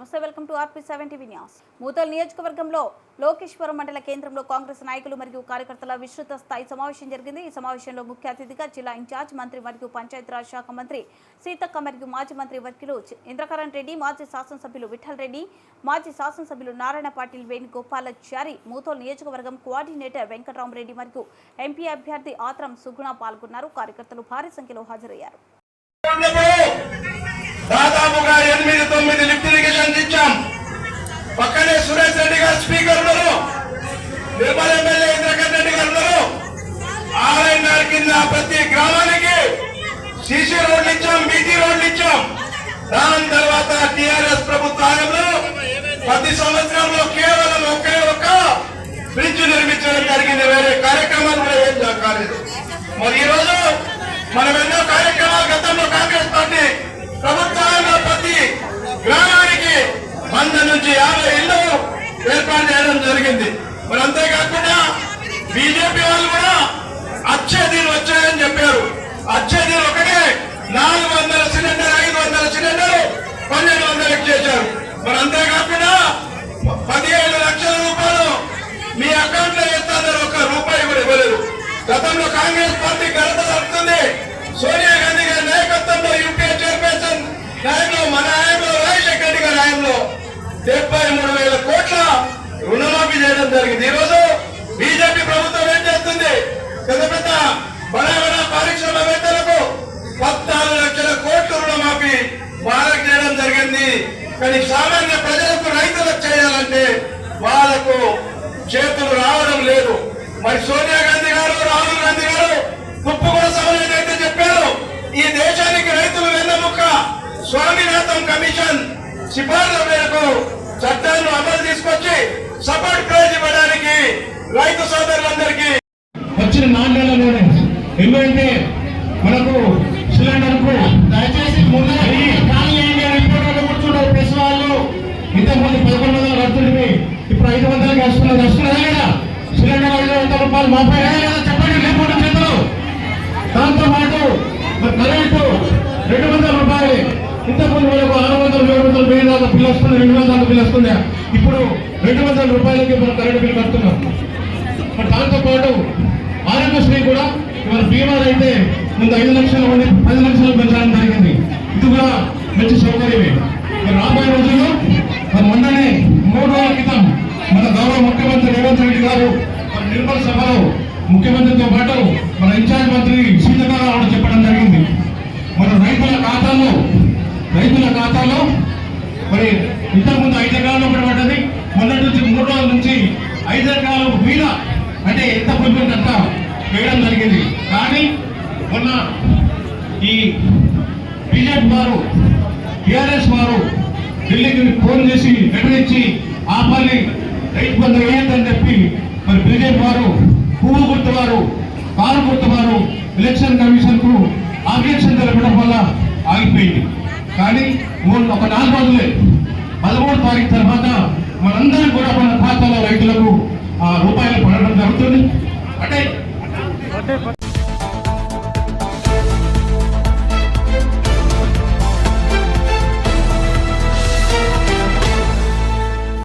నమస్తే, welcome to RP7 TV news. మూతల్ నియోజకవర్గంలో లోకేశ్వరం మండల కేంద్రంలో కాంగ్రెస్ నాయకులు మరియు కార్యకర్తల విస్తృత స్థాయి సమావేశం జరిగింది. ఈ సమావేశంలో ముఖ్య అతిథిగా జిల్లా ఇన్ఛార్జ్ మంత్రి మరియు పంచాయతీరాజ్ శాఖ మంత్రి సీతక్క మరియు మాజీ మంత్రి వర్కిలు ఇంద్రకరణ్ రెడ్డి, మాజీ శాసనసభ్యులు విఠల్ రెడ్డి, మాజీ శాసనసభ్యులు నారాయణ పాటిల్, వేణుగోపాలాచారి, మూతల్ నియోజకవర్గం కోఆర్డినేటర్ వెంకటరామరెడ్డి మరియు ఎంపీ అభ్యర్థి ఆత్రం సుగుణ పాల్గొన్నారు. కార్యకర్తలు భారీ సంఖ్యలో హాజరయ్యారు. దాదాపుగా 8-9 లిఫ్ట్ ఇరిగేషన్ ఇచ్చాం. పక్కనే సురేష్ రెడ్డి గారు స్పీకర్ ఉన్నారు, నిర్మల్ ఎమ్మెల్యే ఇంద్రకరణ్ రెడ్డి గారు ఉన్నారు. RNR కింద ప్రతి గ్రామానికి సీసీ రోడ్లు ఇచ్చాం, బీటీ రోడ్లు ఇచ్చాం. దాని తర్వాత టీఆర్ఎస్ ప్రభుత్వంలో ప్రతి సంవత్సరంలో కేవలం ఒకే ఒక్క బ్రిడ్జ్ నిర్మించడం జరిగింది. వేరే కార్యక్రమాలు కూడా ఏం కాలేదు. మరి ఈ రోజు మనం ఎన్నో కార్యక్రమాలు గతంలో కాంగ్రెస్ పార్టీ ప్రభుత్వంలో ప్రతి గ్రామానికి 100 నుంచి 50 ఇళ్లు ఏర్పాటు చేయడం జరిగింది. మరి అంతేకాకుండా బీజేపీ వాళ్ళు కూడా అచ్చే దీని వచ్చాయని చెప్పారు. అచ్చే దీని ఒకటే 400 సిలిండర్, 500 సిలిండర్ 1200 చేశారు. మరి అంతేకాకుండా 17 లక్షల రూపాయలు మీ అకౌంట్ లో వేస్తారని ₹1 కూడా ఇవ్వలేదు. గతంలో కాంగ్రెస్ పార్టీ ఘనత జరుగుతుంది. సోనియా గాంధీ గారి నాయకత్వంలో, యూపీఏ చైర్పర్సన్ నాయకులు, మన హయాంలో రాజశేఖర రెడ్డి గారి హయాంలో 73,000 కోట్ల రుణమాఫీ చేయడం జరిగింది. ఈ రోజు బీజేపీ ప్రభుత్వం ఏం చేస్తుంది? పెద్ద పెద్ద బడా పారిశ్రామికవేత్తలకు 14 లక్షల కోట్ల రుణమాఫీ వాళ్ళకు చేయడం జరిగింది. కానీ సామాన్య ప్రజలకు, రైతులకు చేయాలంటే వాళ్ళకు చేతులు రావడం లేదు. మరి సోనియా గాంధీ గారు, రాహుల్ గాంధీ గారు తుప్పుగూడ సభలో ఏదైతే చెప్పారు, ఈ దేశానికి రైతులు వెన్నెముక, స్వామినాథన్ కమిషన్ సిఫార్సుల మేరకు చట్టాలను అమలు తీసుకొచ్చి సపోర్ట్ ప్రైజ్ ఇవ్వడానికి రైతు సోదరులందరికీ వచ్చిన 4 నెలల్లోనే ఎందుకంటే మనకు సిలిండర్ కు దయచేసి కూర్చుంటే ప్రెస్ వాళ్ళు ఇంతకుముందు 1100 కడుతుంటే ఇప్పుడు 500 వస్తున్నదా లేదా? సిలిండర్ 500 రూపాయలు మాపై చెప్పండి, లేకుండా చేతులు. దాంతో పాటు కరెంటు 200 రూపాయలు. ఇంతకుముందు మనకు 600, 700, 1000 దాకా బిల్లు వస్తుంది, 200 దాకా బిల్లు వస్తుంది. ఇప్పుడు 200 రూపాయలకి మనం కరెంటు బిల్లు కడుతున్నాం. మరి దాంతో పాటు ఆరోగ్యశ్రీ కూడా ఇవాళ బీమా అయితే ముందు 5 లక్షల మంది 10 లక్షలు పెంచడం జరిగింది. ఇది కూడా మంచి సౌకర్యమే. మరి రాబోయే రోజుల్లో మరి మొన్ననే 3 రోజుల క్రితం మన గౌరవ ముఖ్యమంత్రి రేవంత్ రెడ్డి గారు మరి నిర్మల్ సభలో ముఖ్యమంత్రితో పాటు మన ఇన్ఛార్జ్ మంత్రి సీతక్క గారు చెప్పడం జరిగింది. మన రైతుల ఖాతాలో మరి ఇంతకుముందు 5 ఎకరాలు పడబడ్డది. మొన్నటి నుంచి 3 రోజుల నుంచి 5 ఎకరాలు మీద అంటే ఎంత పొద్దుంటే అంత వేయడం జరిగింది. కానీ మొన్న ఈ బీజేపీ వారు, టీఆర్ఎస్ వారు ఢిల్లీకి ఫోన్ చేసి లెటర్ ఇచ్చి ఆ పని రైతు బంధు వేయద్దని చెప్పి మరి బీజేపీ వారు, పువ్వు గుర్తు వారు, కారు గుర్తు వారు ఎలక్షన్ కమిషన్ కు ఆబ్జెక్షన్ తెలపడం వల్ల ఆగిపోయింది. కానీ ఒక 4 రోజులే 13వ తారీఖు తర్వాత మనందరం కూడా మన ఖాతాలో రైతులకు రూపాయలు పడడం జరుగుతుంది. అంటే